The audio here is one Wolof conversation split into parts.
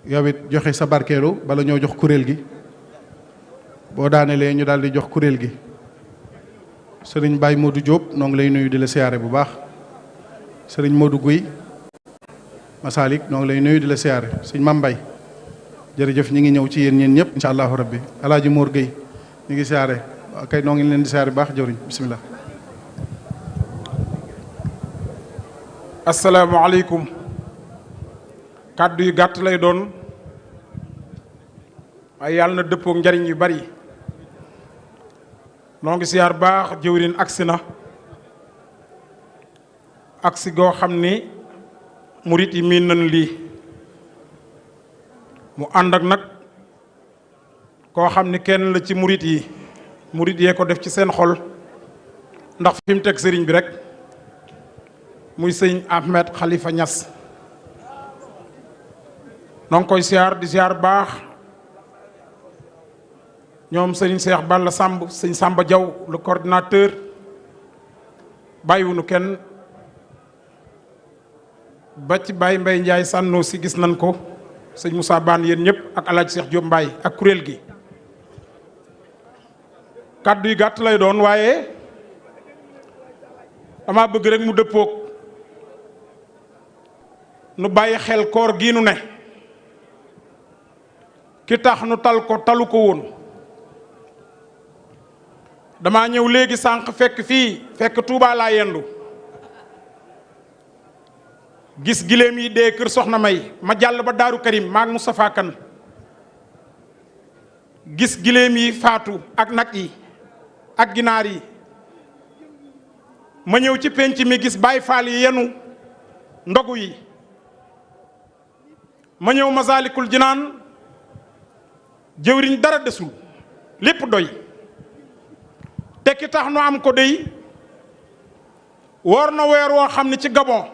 yow it joxe sa barkeelu bala ñoo jox kuréel gi boo daanelee ñu daal di jox kuréel gi. sëriñ Baye Modou Diop noo ngi lay nuyu di la siyaare bu baax. sëriñ Modou Guy Masalik noo ngi lay nuyu di la siyaare. sëñ Mame Mbaye jërëjëf ñi ngi ñëw ci yéen ñëpp incha allahu rabbi. alaaji Mor Gueye ñu ngi siyaare kay noo ngi leen di siyaare bu baax jëwriñ bisimilah. asalaamaaleykum. kàddu yu gàtt lay doon waaye yàlla na dëppoo njariñ yu bari. noo ngi siyaar baax jëwriñ agsi na agsi goo xam ni murit yi miin nañ lii mu ànd ak nag koo xam ni kenn la ci murit yee ko def ci seen xol ndax fi mu teg sëriñ bi rek muy sëñ Ahmed Khalifa Niass noo ngi koy siyaar di siyaar baax ñoom sëñ Cheikh Balla Samb sëñ Samba Diaw le coordinateur bàyyiwunu kenn ba ci Baye Mbaye Ndiaye sànnoo si gis nañ ko sëñ Moussa Bane yéen ñëpp ak alaaj Cheikh Diop Mbaye ak kuréel gi kàddu yi gàtt lay doon waaye dama bëgg rek mu dëppoog nu bàyyi xel koor gii nu ne ki tax nu tal ko talu ko woon damaa ñëw léegi sànq fekk Touba laa yendu gis giléem yi dee kër soxna May ma jàll ba Daaru Karim maag Moustapha Kane gis giléem yi faatu ak nag yi ak ginaar yi ma ñëw ci penc mi gis Baay Faal yi yenu ndogu yi ma ñëw Masaalikul Jinaan jëwriñ dara desul lépp doy te ki tax nu am ko dey woor na weer woo xam ne ci Gabon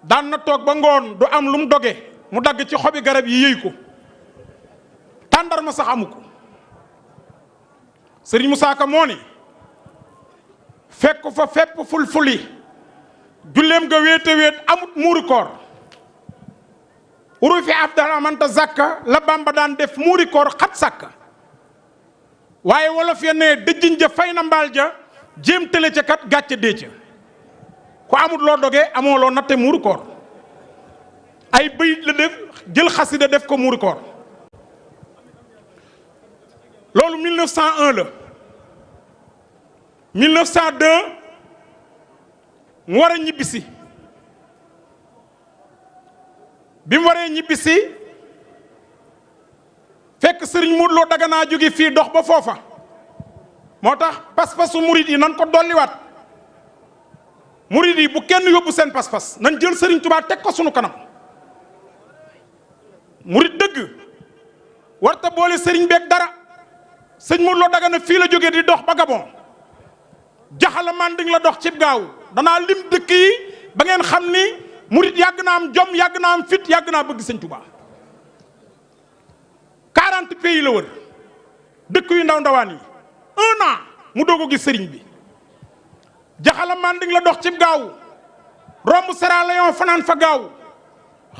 daan na toog ba ngoon du am lu mu doge mu dagg ci xobi garab yi yëy ko tàndar ma sax amu ko sëriñ Moussa Ka moo ni fekk fa fépp fulfuli julleem nga wéete wéet amut muuri koor uru fi afdal amanta zakka la Bamba daan def muuri koor xat sàkka waaye wolof ya ne dëjjiñ ja fay na mbaal ja jéem tële ca kat gàcce dee ca ku amut loo dogee amoo loo natte muuri koor ay bëyit la def jël xasida def ko muuri koor loolu 1901 la 1902 mu war a ñibbisi bi mu waree ñibbisi fekk sëriñ Modou Lo Dagana jóge fii dox ba foofa moo tax pas-pasu murid yi nan ko dolliwaat murid yi bu kenn yóbbu seen pas-pas nan jël sëriñ Touba teg ko sunu kanam murid dëgg warta boole sëriñ beeg dara sëñ Modou Lo Dagana fii la jógee di dox ba Gabon jaxala manding la dox cib gaaw danaa lim dëkk yi ba ngeen xam ni murid yàgg naa am jom yàgg naa am fit yàgg naa bëgg sëñ Touba 40 pays la wër dëkk yu ndaw ndawaan yi 1 an mu doog a gis sëriñ bi jaxala manding la dox cib gaaw romb Sierra Leone fanaan fa gaaw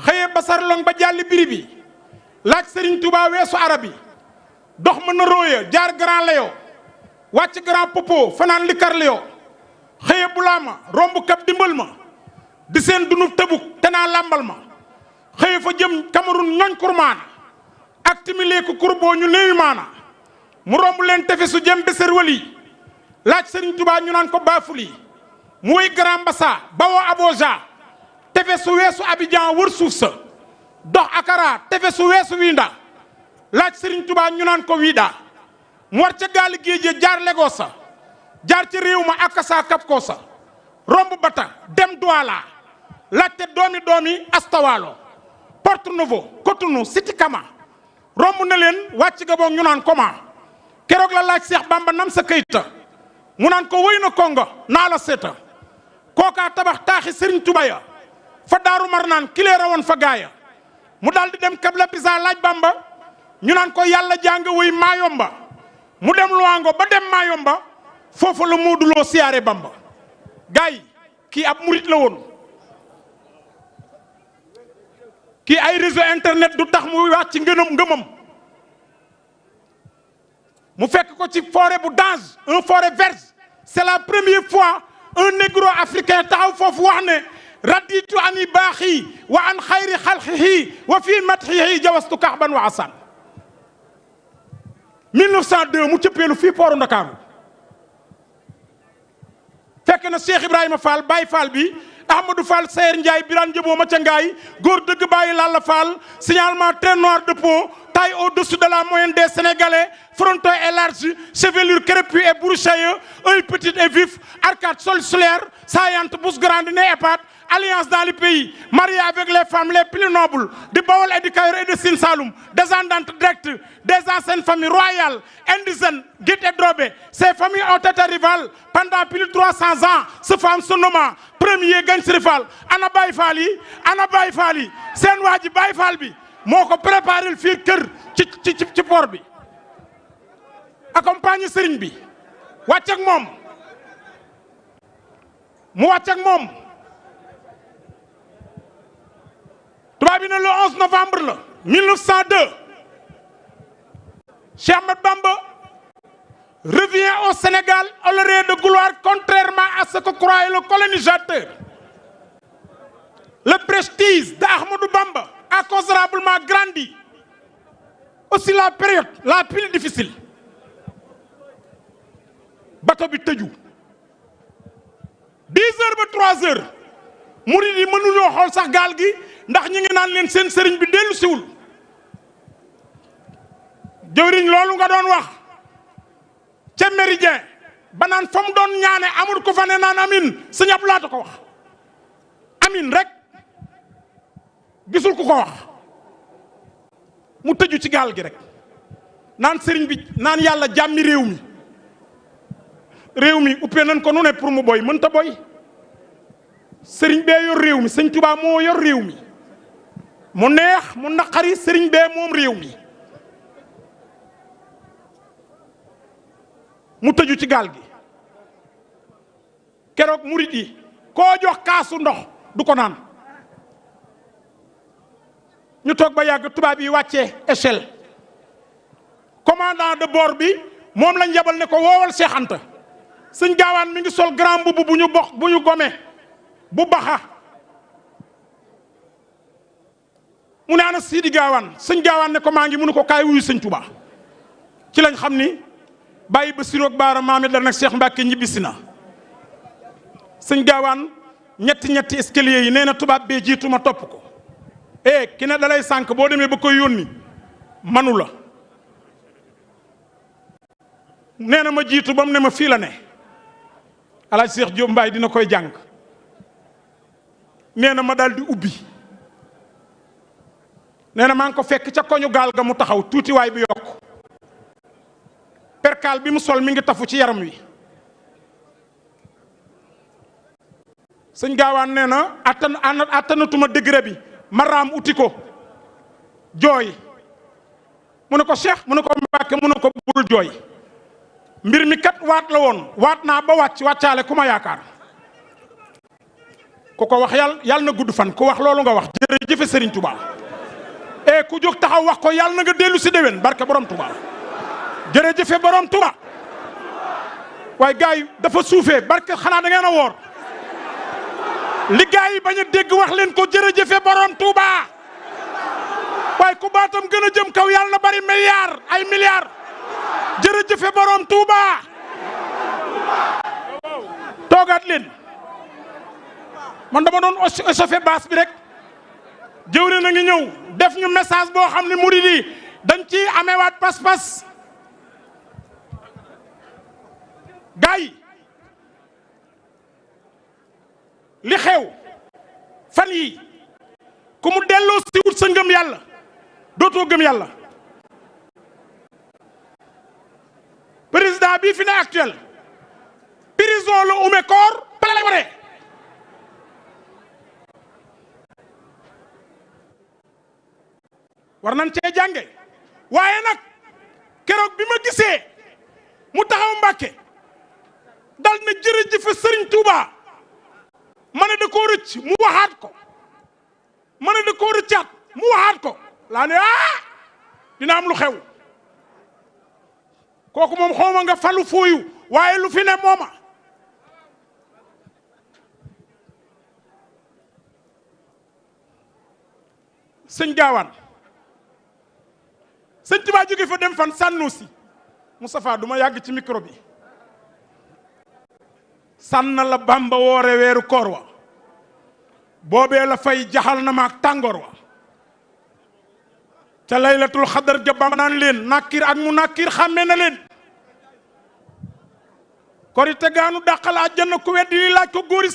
xëye basar long ba jàlli biri bi laaj sëriñ Touba weesu arab yi dox mën na róoya jaar Grand Léo wàcc Grand Popo fanaan likar Léo xëye bulaama romb kap dimbal ma di seen dunub tëbuk te naa làmbal ma xëye fa jëm Cameroun ñooñ kurmaana ak timileeku kurboo ñu néewi maana mu romb leen tefesu jëm Besser Wali laaj sëriñ Touba ñu naan ko Bafuli mu wéy Grand Bassa bawoo Aboja tefesu weesu Abidjan wër suuf sa dox Akara tefesu weesu Winda laaj sëriñ Touba ñu naan ko Wida mu war ca gaali géej jaar Lagos sa jaar ca réew ma Akasa Kapkosa romb Bata dem Douala laajte doomi Astawalo Porto Novo Cotonou Siti Kama romb na leen wàcc Gabon ñu naan comment keroog la laaj Seex Bamba nam sa kayita mu naan ko wëy na konga naa la seeta kookaa tabax taaxi sëriñ Touba ya fa Daaru Marnaan kilee rawoon fa gaaya mu daal di dem Kabla Pisa laaj Bamba ñu naan ko yàlla jàng wëy Maayomba mu dem Luango ba dem Maayomba foofu la Modou Lo siyaare Bamba gaay kii ab murit la woon kii ay réseau internet du tax mu wax ci ngëmam mu fekk ko ci forêt bu danger un forêt vierge. C'est la première fois un négro africain taxaw foofu wax ne raditu ani baaxi wa an xayri xalqihi wa fii matxihi jawastu kaxban wa asan 1902 mu cëppeelu fii pooru Ndakaaru fekk na Cheikh Ibrahima Fall Baye Fall bi Ahmadou Fall Sayer Ndiaye Birane Njëboo ma ca Ngaay góor dëgg Baye Lalla Fall signalement très noir de peau taille au-dessus de la moyenne des Sénégalais fronton élargi chevelure crépue et broussailleux œil petit et vif arcade sourcilière saillante bouche grande nez épate alliance dans le pays marié avec les femmes les plus nobles du Bawol et du Kayor et de Sine Saloum descendante directe des anciennes familles royales indigènes Guit et Drobé. Ces familles ont été rivales pendant plus de 300 ans. Ce femme se nomma premier gagne rival ana Baye Fall yi seen waa ji Baye Fall bi moo ko préparé le fii kër ci port bi accompagné sëriñ bi wàcc ak moom mu wàcc ak moom tubaab bi ne le 11 novembre la 1902 Cheikh Ahmed Bamba revient au Sénégal honoré de gloire contrairement à ce que croyait le colonisateur. Le prestige d'Ahmadou Bamba a considérablement grandi. Aussi la période la plus difficile. Bateau bi tëju 10 heures ba 3 heures murid yi mënuñoo xool sax gaal gi ndax ñi ngi naan leen seen sëriñ bi dellu siwul jëwriñ loolu nga doon wax ca méridien ba naan fa mu doon ñaane amul ko fa ne naan amin sëñ Abdou Lahat ko wax amin rek gisul ku ko wax mu tëju ci gaal gi rek naan sëriñ bi naan yàlla jàmmi réew mi uppee nañ ko nu ne pour mu boy mënta boy sëriñ bee yor réew mi sëñ Touba moo yor réew mi mu neex mu naqari sëriñ bee moom réew mi mu tëju ci gaal gi keroog murit yi koo jox kaasu ndox du ko naan ñu toog ba yàgg tubaab yi wàccee échelle commandant de bord bi moom lañ yabal ne ko woowal Cheikh Anta sëñ Gaawaan mi ngi sol grand mbubb bu ñu gome bu baxa mu ne ana Sidi Gaawaan sëñ Gaawaan ne ko maa ngi mu ne ko kaay wuyu sëñ Touba ci lañ xam ni bàyyi ba siroog baara Mame la nag Cheikh Mbacké ñibbisi na sëñ Gaawaan ñetti escalier yi nee na tubaab bee jiitu ma topp ko ki ne dalay sànq boo demee ba koy yónni manu la nee na ma jiitu ba mu ne ma fii la ne alaaj Cheikh Diop Mbaye dina koy jàng nee na ma daal di ubbi nee na maa ngi ko fekk ca koñu gaal ga mu taxaw tuuti waay bi yokk perkaal bi mu sol mi ngi tafu ci yaram wi sëñ Gaawaan nee na attanatuma degré bi ma raam uti ko jooy mu ne ko Cheikh mu ne ko Mbacké mu ne ko bul jooy mbir mi kat waat la woon waat naa ba wàccaale ku ma yaakaar ku ko wax yàlla na gudd fan ku wax loolu nga wax jërëjëf Serigne Touba ku jóg taxaw wax ko yàlla na nga dellu si déwén barke borom Touba jërëjëf borom Touba waaye gars yi dafa suufee barke xanaa da ngeen a woor li gars yi bañ a dégg wax leen ko jërëjëf borom Touba waaye ku baatam gën a jëm kaw yàlla na bari ay milliards jërëjëfe borom Touba toogaat leen man dama doon échauffé baas bi rek jëwre na ngi ñëw def ñu message boo xam ne murid yi dañ ci amewaat pas-pas gars yi li xew fan yi ku mu delloo si wut sa ngëm yàlla dootoo gëm yàlla président bii fi ne actuel prison la ume koor pare war nañ cee jànge waaye nag keroog bi ma gisee mu taxaw Mbacké dal na jërëjëf Serigne Touba ma ne da koo rëcc mu waxaat ko ma ne da koo rëccaat mu waxaat ko laa ne dina am lu xew kooku moom xawma nga falu fooyu waaye lu fi ne mooma sëñ gaawaan sëñ Tuubaa jóge fa dem fan Sànnuusi Moustapha du ma yàgg ci micro bi sànna la Bamba woore weeru koor wa boobee la fay jaxal na ma ak tàngoor wa ca laylatul xadar ja Bamba naan leen nakir ak mu nakir xàmmee na leen korite gaanu dàqal àjjana ku weddi li laaj ko góori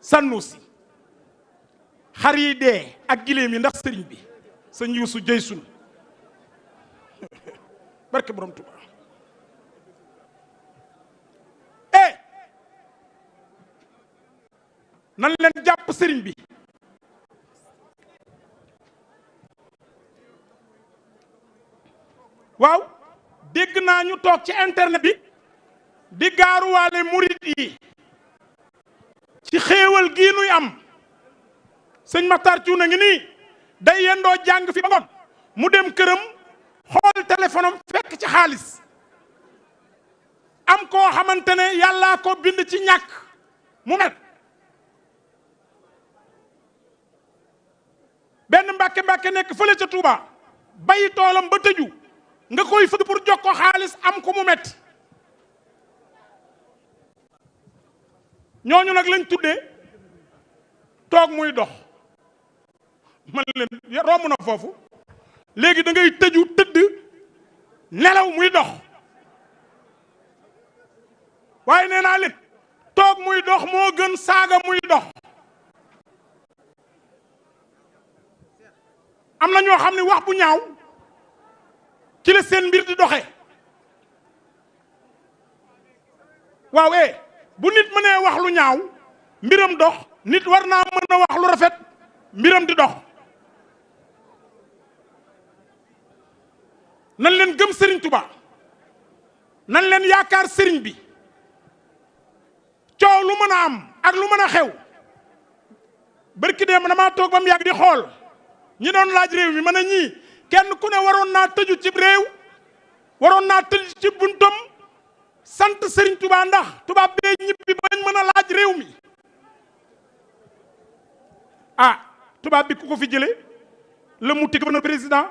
Sànnuusi xar yi dee ak giléem yi ndax sëriñ bi sëñ Yuusu jëy sun barke borom Tuuba nan leen jàpp sëriñ bi waaw dégg naa ñu toog ci internet bi di gaaruwaale murit yi ci xéewal gii nuy am sëñ Maxtaar Cuuna ngi nii day yendoo jàng fi ba ngoon mu dem këram xool téléphone am fekk ci xaalis am koo xamante ne yàllaa ko bind ci ñàkk mu mel benn mbàkke nekk fële ca Touba bayi toolam ba tëju nga koy fëgg pour jox ko xaalis am ko mu metti ñooñu nag lañ tuddee toog muy dox man leen romb na foofu léegi da ngay tëju tëdd nelaw muy dox waaye nee naa leen toog muy dox moo gën saaga muy dox am na ñoo xam ne wax bu ñaaw ci la seen mbir di doxe waaw bu nit mënee wax lu ñaaw mbiram dox nit war naa mën a wax lu rafet mbiram di dox nan leen gëm Serigne Touba nan leen yaakaar Serigne bi coow lu mën a am ak lu mën a xew barki dee ma damaa toog ba mu yàgg di xool ñi doon laaj réew mi mën a ñii kenn ku ne waroon naa tëju ci réew waroon naa tëju ci buntam sant Serigne Touba ndax tubaab bee ñibbi bañ mën a laaj réew mi tubaab bi ku ko fi jële le mouti gouverneur président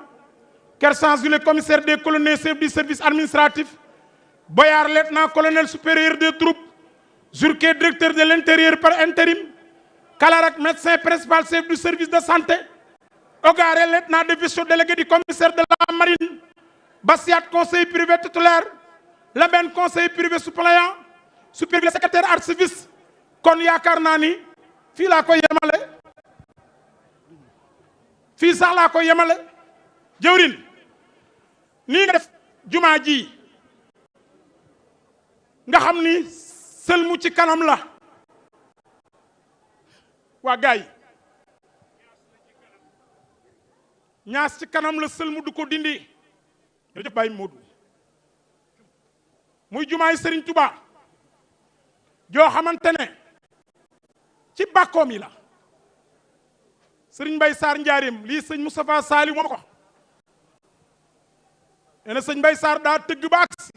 Kersens le commissaire des colonels chef du service administratif Boyard lieutenant colonel supérieur des troupes Jourquet directeur de l'intérieur par intérim Kalarak médecin principal chef du service de santé Ogaré lieutenant de vaisseau délégué du commissaire de la marine Bassiat conseiller privé titulaire Leben conseiller privé suppléant supérieur secrétaire archiviste kon yaakaar naa ni fii laa koy yemale fii sax laa koy yemale jëwrin nii nga def jumaa ji nga xam ni sëlmu ci kanam la waa gaay ñaas ci kanam la sëlmu du ko dindi jërëjëf Baye Modou muy jumaay Serigne Touba joo xamante ne ci bàkkoom yi la Serigne Mbaye Sarr njaarim lii sëñ Moustapha Saliou moo ko nee na sëñ Mbaye Sarr daa tëgg ba agsi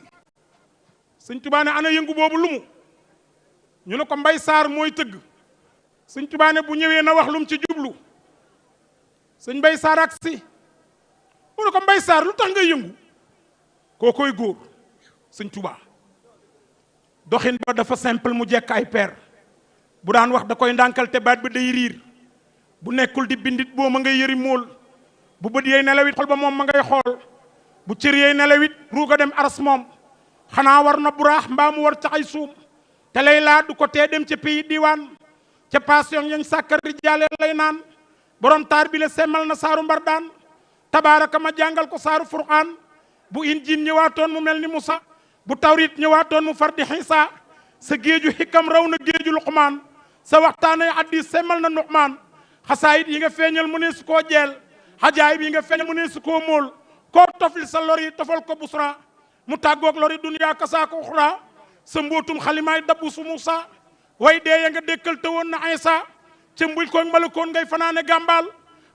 sëñ Touba ne ana yëngu boobu lumu ñu ne ko Mbaye Sarr mooy tëgg sëñ Touba ne bu ñëwee na wax lum ci jublu sëñ Mbaye Sarr agsi mu ne ko Mbaye Sarr lu tax ngay yëngu koo koy góor sëñ Touba doxin ba dafa simple mu jekk ay peer bu daan wax da koy ndànkal te baat ba day riir bu nekkul di bindit boo ma ngay yëri móol bu bët yeey nelawit xol ba moom ma ngay xool bu cër yeey nelawit ruuga dem aras moom xanaa war na buraax mbaa mu war caxay suum te lay laa du ko tee dem ca pays diwaan ca passion yañ sàkkar rijaale lay naan borom taar bi la semmal na saaru mbar daan tabaaraka ma jàngal ko saaru furqaan bu injiin ñëwaatoon mu mel ni Musa bu tawrit ñëwaatoon mu far di Xiisa sa géeju xikam raw na géeju Luqmaan sa waxtaanay addi semmal na Nuqmaan xasaayit yi nga feeñal mu ne su koo jeel xajaayib yi nga feeñal mu ne su koo móol koo tofli sa lor yi tofal ko busra mu tàggoog lor yi duniyaa kasaako uxra sa mbootum xalimaay dabbu su Musa way dee ya nga dékkal te woon na Iisa cëmbuñ koog malakoon ngay fanaane gàmbaal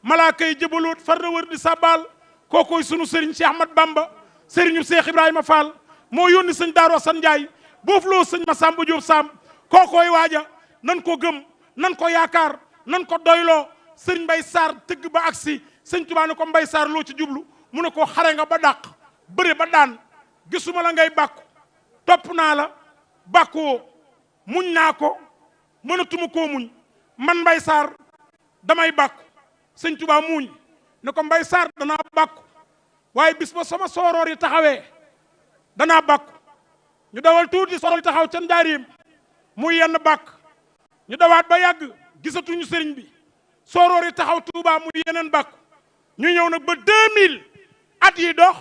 malaaka yi jëbaloot far na wër di sàbbaal kookooy sunu sëriñ Cheikh Ahmad Bamba sëriñu Cheikh Ibrahima Fall moo yónni sëñ Daaru Asan Njaay boofu loo sëñ Masamba Jóob Saam kookooy waaja nan ko gëm nan ko yaakaar nan ko doyloo sëriñ Mbay Sarr tëgg ba agsi sëñ Tuubaa ne ko Mbay Sarr loo ci jublu mu ne ko xare nga ba dàq bëre ba daan gisuma la ngay bàkku topp naa la bàkkuwoo muñ naa ko mënatuma koo muñ man Mbay Sarr damay bàkku sëñ Tuubaa muñ ne ko Mbay Sarr danaa bàkku waaye bis ba sama sooroor yi taxawee danaa bàkku ñu dawal tuuti sooroor yi taxaw ca njaareem muy yenn bàkk ñu dawaat ba yàgg gisatuñu sëriñ bi sooroor yi taxaw Tuubaa muy yeneen bàkku ñu ñëw nag ba 2000 at yi dox